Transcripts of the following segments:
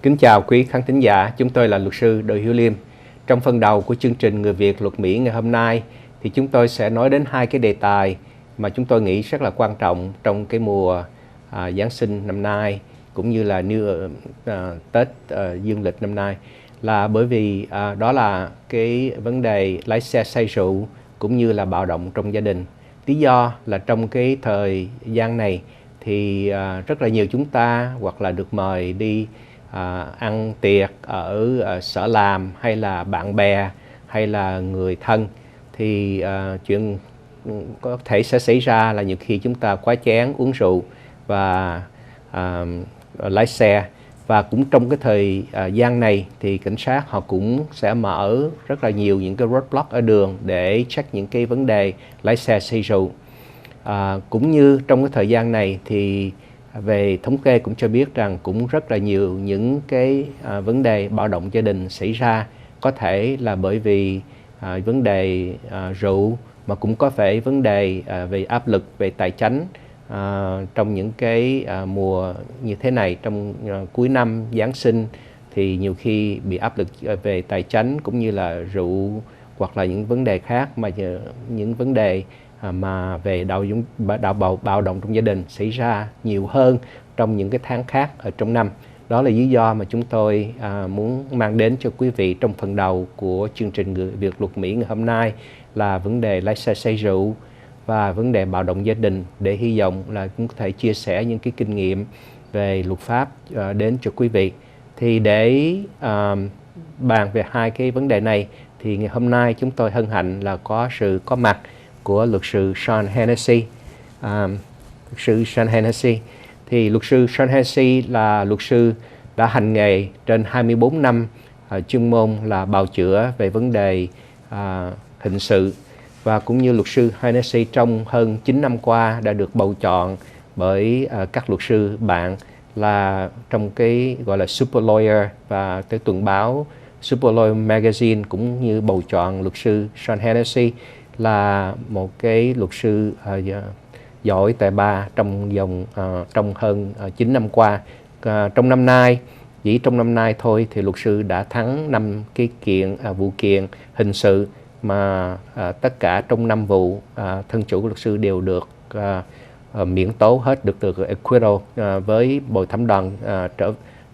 Kính chào quý khán thính giả, chúng tôi là luật sư đội Hieu Liem. Trong phần đầu của chương trình Người Việt Luật Mỹ ngày hôm nay thì chúng tôi sẽ nói đến hai cái đề tài mà chúng tôi nghĩ rất là quan trọng trong cái mùa Giáng sinh năm nay cũng như là Tết dương lịch năm nay, là bởi vì đó là cái vấn đề lái xe say rượu cũng như là bạo động trong gia đình. Lý do là trong cái thời gian này thì rất là nhiều chúng ta hoặc là được mời đi ăn tiệc ở sở làm hay là bạn bè hay là người thân, thì chuyện có thể sẽ xảy ra là nhiều khi chúng ta quá chén uống rượu và lái xe. Và cũng trong cái thời gian này thì cảnh sát họ cũng sẽ mở rất là nhiều những cái roadblock ở đường để check những cái vấn đề lái xe say rượu. Cũng như trong cái thời gian này thì về thống kê cũng cho biết rằng cũng rất là nhiều những cái vấn đề bạo động gia đình xảy ra, có thể là bởi vì vấn đề rượu, mà cũng có vẻ vấn đề về áp lực về tài chính trong những cái mùa như thế này, trong cuối năm Giáng sinh thì nhiều khi bị áp lực về tài chính cũng như là rượu hoặc là những vấn đề khác, mà những vấn đề mà về bạo động trong gia đình xảy ra nhiều hơn trong những cái tháng khác ở trong năm. Đó là lý do mà chúng tôi muốn mang đến cho quý vị trong phần đầu của chương trình Người Việt Luật Mỹ ngày hôm nay là vấn đề lái xe say rượu và vấn đề bạo động gia đình, để hy vọng là cũng có thể chia sẻ những cái kinh nghiệm về luật pháp đến cho quý vị. Thì để bàn về hai cái vấn đề này thì ngày hôm nay chúng tôi hân hạnh là có sự có mặt của luật sư Sean Hennessy. Thì luật sư Sean Hennessy là luật sư đã hành nghề trên 24 năm, chuyên môn là bào chữa về vấn đề hình sự. Và cũng như luật sư Hennessy trong hơn 9 năm qua đã được bầu chọn bởi các luật sư bạn là trong cái gọi là Super Lawyer, và tới tuần báo Super Lawyer Magazine cũng như bầu chọn luật sư Sean Hennessy là một cái luật sư giỏi tài ba trong hơn 9 năm qua. Trong năm nay, chỉ trong năm nay thôi thì luật sư đã thắng 5 cái vụ kiện hình sự, mà tất cả trong 5 vụ thân chủ của luật sư đều được miễn tố hết, được acquittal với bồi thẩm đoàn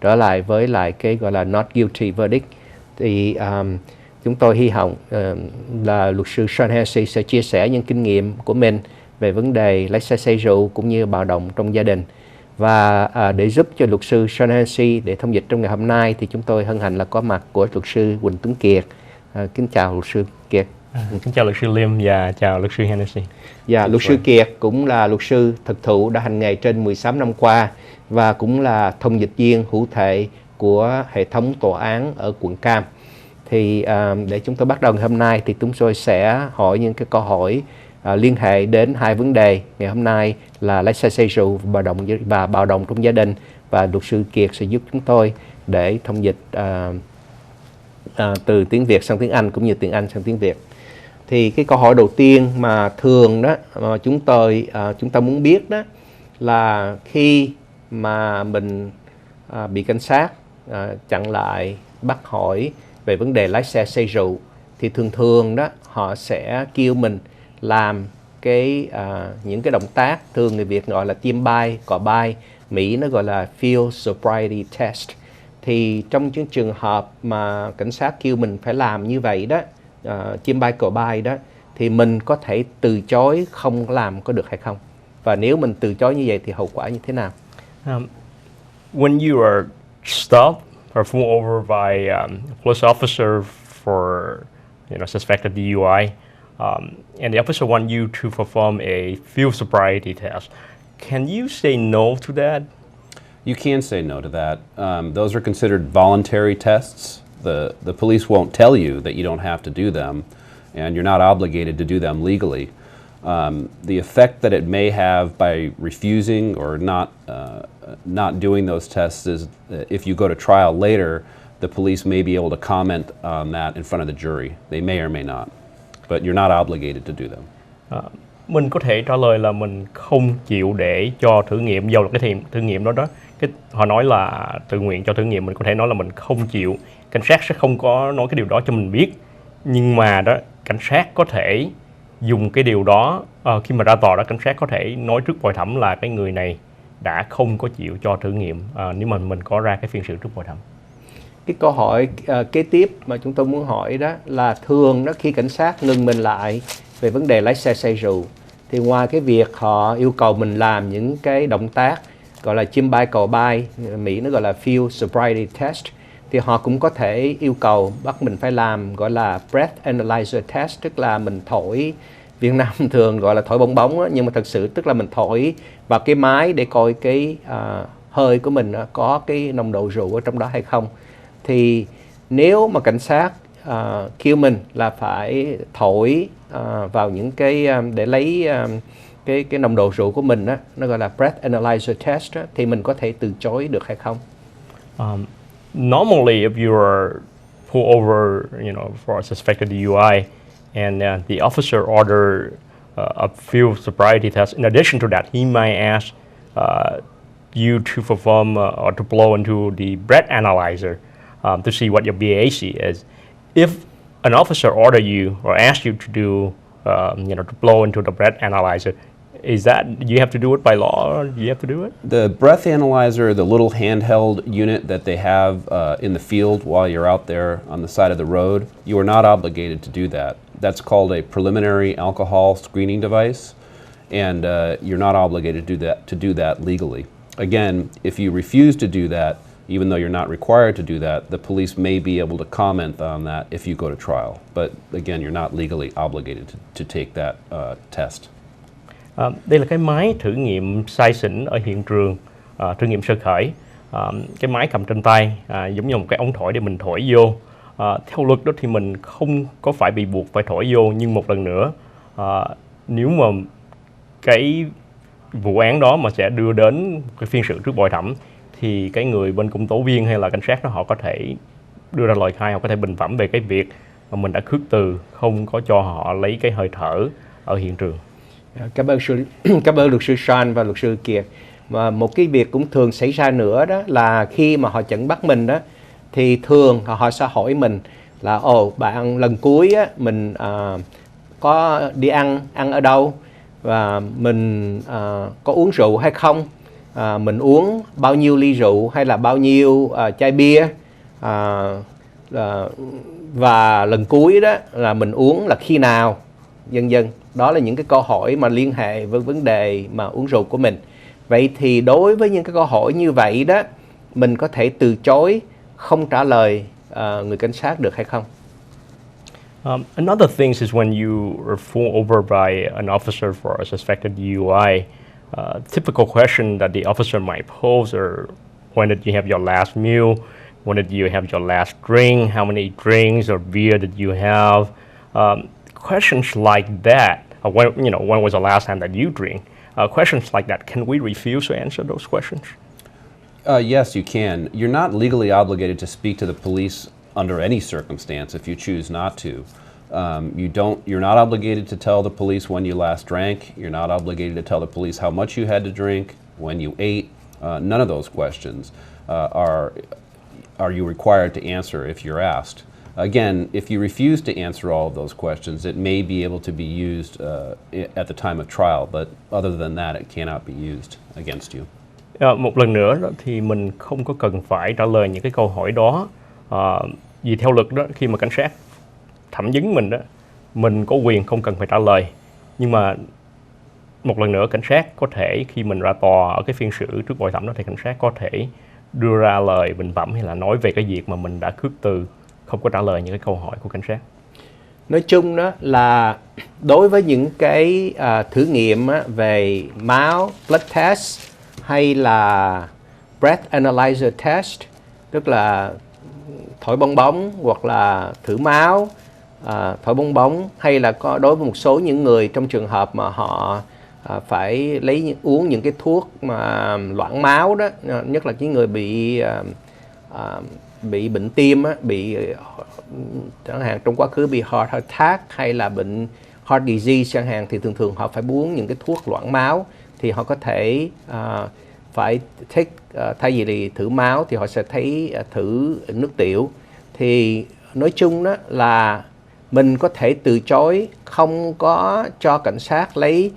trở lại với lại cái gọi là not guilty verdict. Thì chúng tôi hy vọng là luật sư Sean Hennessy sẽ chia sẻ những kinh nghiệm của mình về vấn đề lái xe say rượu cũng như bạo động trong gia đình. Và để giúp cho luật sư Sean Hennessy để thông dịch trong ngày hôm nay thì chúng tôi hân hạnh là có mặt của luật sư Huỳnh Tuấn Kiệt. Kính chào luật sư Kiệt. Kính chào luật sư Liem và chào luật sư Hennessy. Dạ, luật sư Kiệt cũng là luật sư thực thụ đã hành nghề trên 16 năm qua và cũng là thông dịch viên hữu thể của hệ thống tòa án ở quận Cam. Thì để chúng tôi bắt đầu ngày hôm nay thì chúng tôi sẽ hỏi những cái câu hỏi liên hệ đến hai vấn đề ngày hôm nay là lái xe say rượu và bạo động trong gia đình, và luật sư Kiệt sẽ giúp chúng tôi để thông dịch từ tiếng Việt sang tiếng Anh cũng như tiếng Anh sang tiếng Việt. Thì cái câu hỏi đầu tiên mà thường đó mà chúng ta muốn biết đó là khi mà mình bị cảnh sát chặn lại bắt hỏi về vấn đề lái xe say rượu thì thường đó họ sẽ kêu mình làm những cái động tác thường người Việt gọi là tiêm bay, cò bay, Mỹ nó gọi là field sobriety test. Thì trong những trường hợp mà cảnh sát kêu mình phải làm như vậy đó, tiêm bay cò bay đó, thì mình có thể từ chối không làm có được hay không? Và nếu mình từ chối như vậy thì hậu quả như thế nào? When you are stopped or pulled over by a police officer for suspected DUI, and the officer wants you to perform a field sobriety test, can you say no to that? You can say no to that. Those are considered voluntary tests. The police won't tell you that you don't have to do them, and you're not obligated to do them legally. The effect that it may have by refusing or not doing those tests is if you go to trial later, the police may be able to comment on that in front of the jury. They may or may not, but you're not obligated to do them. Mình có thể trả lời là mình không chịu để cho thử nghiệm, dầu là cái thử nghiệm đó họ nói là tự nguyện cho thử nghiệm, mình có thể nói là mình không chịu. Cảnh sát sẽ không có nói cái điều đó cho mình biết, nhưng mà đó cảnh sát có thể dùng cái điều đó khi mà ra tòa đó, cảnh sát có thể nói trước hội thẩm là cái người này đã không có chịu cho thử nghiệm nếu mà mình có ra cái phiên xử trước hội thẩm. Cái câu hỏi kế tiếp mà chúng tôi muốn hỏi đó là thường đó khi cảnh sát ngừng mình lại về vấn đề lái xe say rượu, thì ngoài cái việc họ yêu cầu mình làm những cái động tác gọi là chim bay cò bay, Mỹ nó gọi là field sobriety test, thì họ cũng có thể yêu cầu bắt mình phải làm gọi là breath analyzer test, tức là mình thổi, Việt Nam thường gọi là thổi bong bóng á, nhưng mà thật sự tức là mình thổi vào cái máy để coi cái hơi của mình có cái nồng độ rượu ở trong đó hay không. Thì nếu mà cảnh sát kêu mình là phải thổi vào những cái để lấy cái nồng độ rượu của mình á, nó gọi là breath analyzer test á, thì mình có thể từ chối được hay không? Normally, if you are pulled over, for a suspected DUI, and the officer order a field sobriety test, in addition to that, he might ask you to perform or to blow into the breath analyzer to see what your BAC is. If an officer order you or ask you to do, to blow into the breath analyzer, is that you have to do it by law, or do you have to do it? The breath analyzer, the little handheld unit that they have in the field while you're out there on the side of the road, you are not obligated to do that. That's called a preliminary alcohol screening device, and you're not obligated to do that legally. Again, if you refuse to do that, even though you're not required to do that, the police may be able to comment on that if you go to trial. But again, you're not legally obligated to take that test. Đây là cái máy thử nghiệm say xỉn ở hiện trường, thử nghiệm sơ khởi. Cái máy cầm trên tay, giống như một cái ống thổi để mình thổi vô. Theo luật đó thì mình không có phải bị buộc phải thổi vô, nhưng một lần nữa, nếu mà cái vụ án đó mà sẽ đưa đến cái phiên xử trước bồi thẩm, thì cái người bên công tố viên hay là cảnh sát đó họ có thể đưa ra lời khai, họ có thể bình phẩm về cái việc mà mình đã khước từ không có cho họ lấy cái hơi thở ở hiện trường. Cảm ơn luật sư Sean và luật sư Kiệt. Và một cái việc cũng thường xảy ra nữa đó là khi mà họ chẩn bắt mình đó, thì thường họ sẽ hỏi mình là bạn lần cuối á, mình có đi ăn ở đâu, và mình có uống rượu hay không, mình uống bao nhiêu ly rượu hay là bao nhiêu chai bia, và lần cuối đó là mình uống là khi nào, vân vân. Đó là những cái câu hỏi mà liên hệ với vấn đề mà uống rượu của mình. Vậy thì đối với những cái câu hỏi như vậy đó, mình có thể từ chối không trả lời người cảnh sát được hay không? Another thing is when you are pulled over by an officer for a suspected DUI, typical question that the officer might pose are, when did you have your last meal? When did you have your last drink? How many drinks or beer did you have? Questions like that. When was the last time that you drink? Questions like that. Can we refuse to answer those questions? Yes, you can. You're not legally obligated to speak to the police under any circumstance if you choose not to. You're not obligated to tell the police when you last drank. You're not obligated to tell the police how much you had to drink, when you ate. None of those questions are you required to answer if you're asked. Again, if you refuse to answer all of those questions, it may be able to be used at the time of trial, but other than that, it cannot be used against you. Một lần nữa đó, thì mình không có cần phải trả lời những cái câu hỏi đó, vì theo luật đó, khi mà cảnh sát thẩm vấn mình đó, mình có quyền không cần phải trả lời. Nhưng mà một lần nữa, cảnh sát có thể khi mình ra tòa ở cái phiên xử trước bồi thẩm đó, thì cảnh sát có thể đưa ra lời bình phẩm hay là nói về cái việc mà mình đã khước từ không có trả lời những cái câu hỏi của cảnh sát. Nói chung đó là đối với những cái thử nghiệm về máu, blood test hay là breath analyzer test, tức là thổi bong bóng hoặc là thử máu, thổi bong bóng, hay là đối với một số những người trong trường hợp mà họ phải uống những cái thuốc mà loãng máu đó, nhất là những người bị bị bệnh tim á, bị chẳng hạn trong quá khứ bị heart attack hay là bệnh heart disease chẳng hạn, thì thường thường họ phải uống những cái thuốc loãng máu, thì họ có thể phải take thay vì thử máu thì họ sẽ thấy thử nước tiểu. Thì nói chung đó là mình có thể từ chối không có cho cảnh sát lấy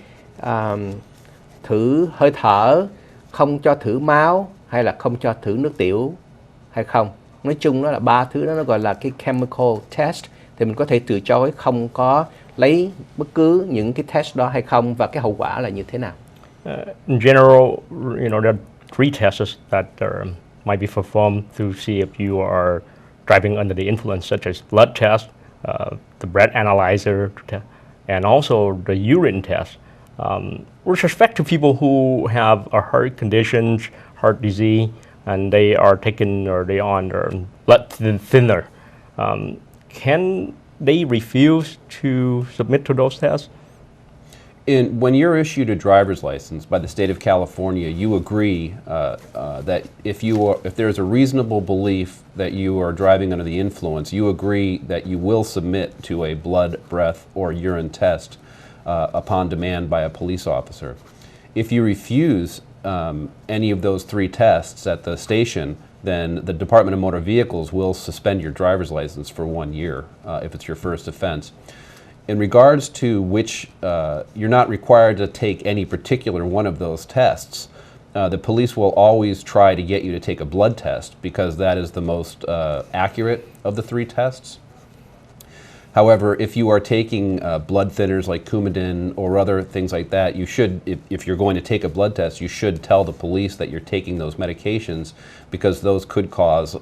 thử hơi thở, không cho thử máu hay là không cho thử nước tiểu hay không. Nói chung đó là ba thứ đó, nó gọi là cái chemical test, thì mình có thể từ chối không có lấy bất cứ những cái test đó hay không, và cái hậu quả là như thế nào. In general, there are three tests that might be performed to see if you are driving under the influence, such as blood test, the breath analyzer, and also the urine test. With respect to people who have a heart conditions, heart disease, and they are taken or they are on blood thinner, can they refuse to submit to those tests? When you're issued a driver's license by the state of California, you agree that if there's a reasonable belief that you are driving under the influence, you agree that you will submit to a blood, breath, or urine test upon demand by a police officer. If you refuse any of those three tests at the station, then the Department of Motor Vehicles will suspend your driver's license for 1 year if it's your first offense. In regards to which you're not required to take any particular one of those tests, the police will always try to get you to take a blood test because that is the most accurate of the three tests. However, if you are taking blood thinners like Coumadin or other things like that, you should, if you're going to take a blood test, you should tell the police that you're taking those medications because those could cause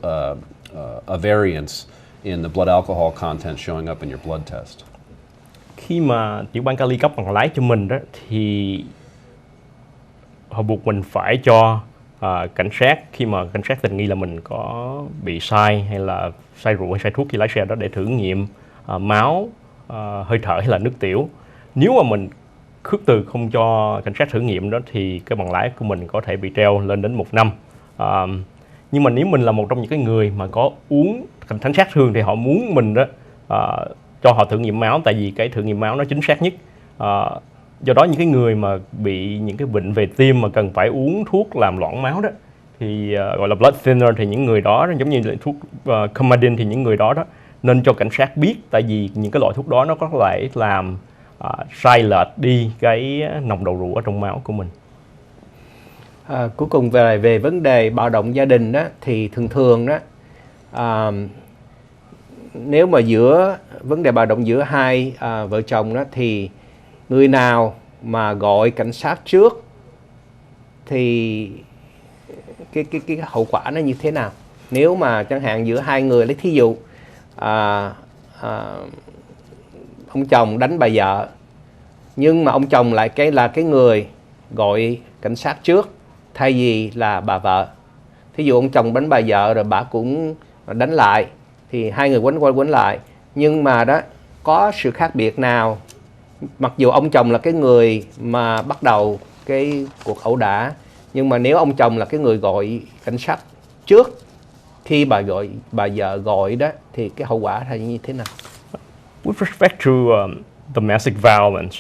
a variance in the blood alcohol content showing up in your blood test. Khi mà tiểu bang Cali cấp bằng lái cho mình đó, thì họ buộc mình phải cho cảnh sát, khi mà cảnh sát tình nghi là mình có bị sai hay là say rượu hay say thuốc khi lái xe đó, để thử nghiệm máu, hơi thở hay là nước tiểu. Nếu mà mình khước từ không cho cảnh sát thử nghiệm đó thì cái bằng lái của mình có thể bị treo lên đến 1 năm. Nhưng mà nếu mình là một trong những cái người mà có uống, cảnh sát thường thì họ muốn mình đó cho họ thử nghiệm máu, tại vì cái thử nghiệm máu nó chính xác nhất. Do đó những cái người mà bị những cái bệnh về tim mà cần phải uống thuốc làm loãng máu đó thì gọi là blood thinner, thì những người đó giống như thuốc Coumadin, thì những người đó nên cho cảnh sát biết, tại vì những cái loại thuốc đó nó có thể làm sai lệch đi cái nồng độ rượu ở trong máu của mình. Cuối cùng về vấn đề bạo động gia đình đó, thì thường thường đó nếu mà vấn đề bạo động giữa hai vợ chồng đó, thì người nào mà gọi cảnh sát trước thì cái hậu quả nó như thế nào? Nếu mà chẳng hạn giữa hai người, lấy thí dụ ông chồng đánh bà vợ, nhưng mà ông chồng lại là cái người gọi cảnh sát trước thay vì là bà vợ. Thí dụ ông chồng đánh bà vợ rồi bà cũng đánh lại, thì hai người quánh qua quánh lại, nhưng mà đó có sự khác biệt nào, mặc dù ông chồng là cái người mà bắt đầu cái cuộc ẩu đả, nhưng mà nếu ông chồng là cái người gọi cảnh sát trước khi bà vợ gọi đó, thì cái hậu quả là như thế nào? With respect to domestic violence,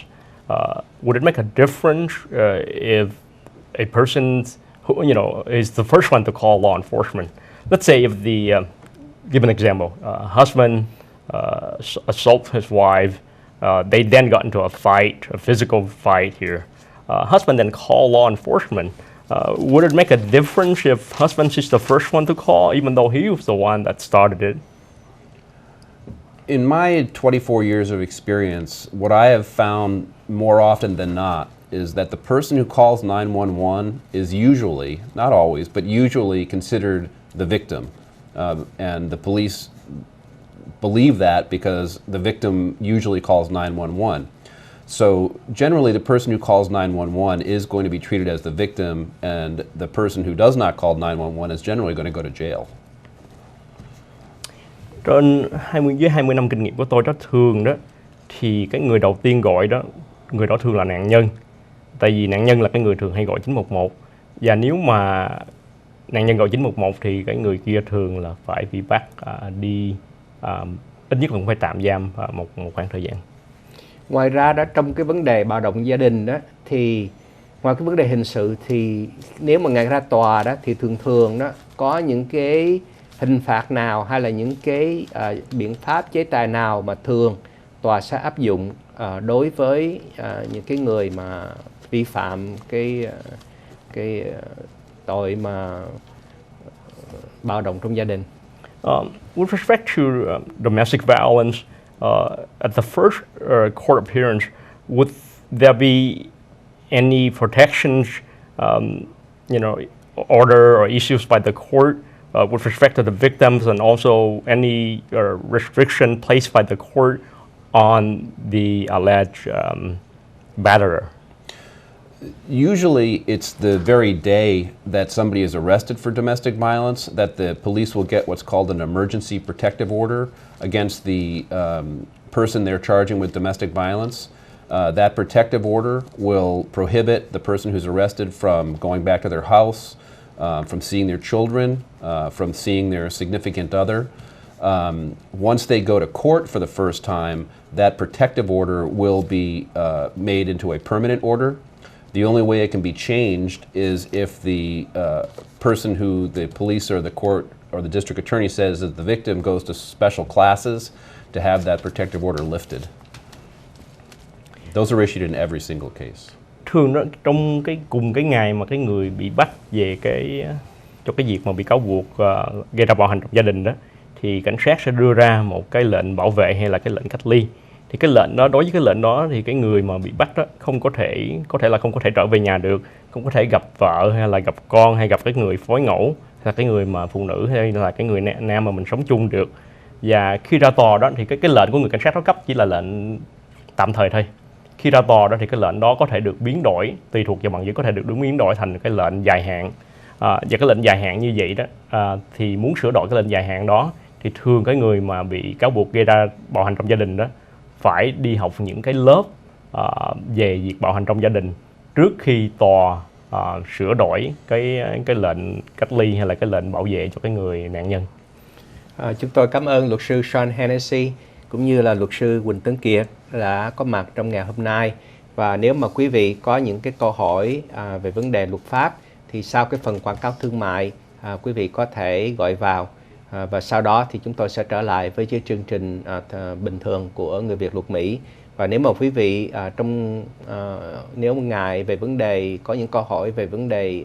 would it make a difference if a person who is the first one to call law enforcement? Let's say if give an example, husband assault his wife, they then got into a fight, a physical fight here. Husband then call law enforcement. Would it make a difference if husband is the first one to call, even though he was the one that started it? In my 24 years of experience, what I have found more often than not is that the person who calls 911 is usually, not always, but usually considered the victim. And the police believe that because the victim usually calls 911. So generally the person who calls 911 is going to be treated as the victim, and the person who does not call 911 is generally going to go to jail. Trên 20 năm kinh nghiệm của tôi đó, thường đó thì cái người đầu tiên gọi đó, người đó thường là nạn nhân. Tại vì nạn nhân là cái người thường hay gọi 911. Và nếu mà nạn nhân gọi 911 thì cái người kia thường là phải bị bắt đi ít nhất là cũng phải tạm giam một khoảng thời gian. Ngoài ra đó, trong cái vấn đề bạo động gia đình đó, thì ngoài cái vấn đề hình sự thì nếu mà ngày ra tòa đó thì thường đó có những cái hình phạt nào hay là những cái biện pháp chế tài nào mà thường tòa sẽ áp dụng đối với những cái người mà vi phạm cái tội mà bạo động trong gia đình. With respect to domestic violence, at the first court appearance, would there be any protections, order or issues by the court with respect to the victims, and also any restriction placed by the court on the alleged batterer? Usually it's the very day that somebody is arrested for domestic violence that the police will get what's called an emergency protective order against the person they're charging with domestic violence. That protective order will prohibit the person who's arrested from going back to their house, from seeing their children, from seeing their significant other. Once they go to court for the first time, that protective order will be made into a permanent order. The only way it can be changed is if the person who the police or the court or the district attorney says that the victim goes to special classes to have that protective order lifted. Those are issued in every single case. Thường đó, trong cùng cái ngày mà cái người bị bắt về cho cái việc mà bị cáo buộc gây ra bạo hành trong gia đình đó, thì cảnh sát sẽ đưa ra một cái lệnh bảo vệ hay là cái lệnh cách ly. Thì cái lệnh đó, đối với cái lệnh đó thì cái người mà bị bắt đó không có thể là không có thể trở về nhà được, không có thể gặp vợ hay là gặp con hay gặp cái người phối ngẫu, hay là cái người mà phụ nữ hay là cái người nam mà mình sống chung được. Và khi ra tòa đó thì cái lệnh của người cảnh sát đó cấp chỉ là lệnh tạm thời thôi. Khi ra tòa đó thì cái lệnh đó có thể được biến đổi, tùy thuộc vào bằng chứng, có thể được biến đổi thành cái lệnh dài hạn. Và cái lệnh dài hạn như vậy đó thì muốn sửa đổi cái lệnh dài hạn đó thì thường cái người mà bị cáo buộc gây ra bạo hành trong gia đình đó phải đi học những cái lớp về việc bạo hành trong gia đình trước khi tòa sửa đổi cái lệnh cách ly hay là cái lệnh bảo vệ cho cái người nạn nhân. Chúng tôi cảm ơn luật sư Sean Hennessy cũng như là luật sư Quỳnh Tấn Kiệt đã có mặt trong ngày hôm nay. Và nếu mà quý vị có những cái câu hỏi về vấn đề luật pháp thì sau cái phần quảng cáo thương mại quý vị có thể gọi vào và sau đó thì chúng tôi sẽ trở lại với cái chương trình bình thường của Người Việt Luật Mỹ. Và nếu mà quý vị nếu ngại về vấn đề, có những câu hỏi về vấn đề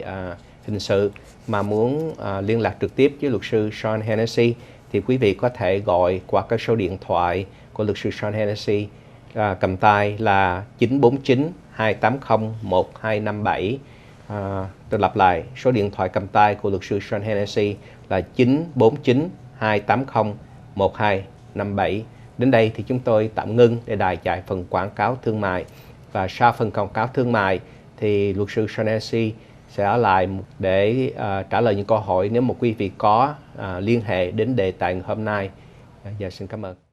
hình sự mà muốn liên lạc trực tiếp với luật sư Sean Hennessy thì quý vị có thể gọi qua cái số điện thoại của luật sư Sean Hennessy cầm tay là 949 280 1257. Tôi lặp lại, số điện thoại cầm tay của luật sư Sean Hennessy là 949 280 1257. Đến đây thì chúng tôi tạm ngưng để đài chạy phần quảng cáo thương mại. Và sau phần quảng cáo thương mại thì luật sư Sean Hennessy sẽ ở lại để trả lời những câu hỏi nếu mà quý vị có liên hệ đến đề tài hôm nay. Dạ, xin cảm ơn.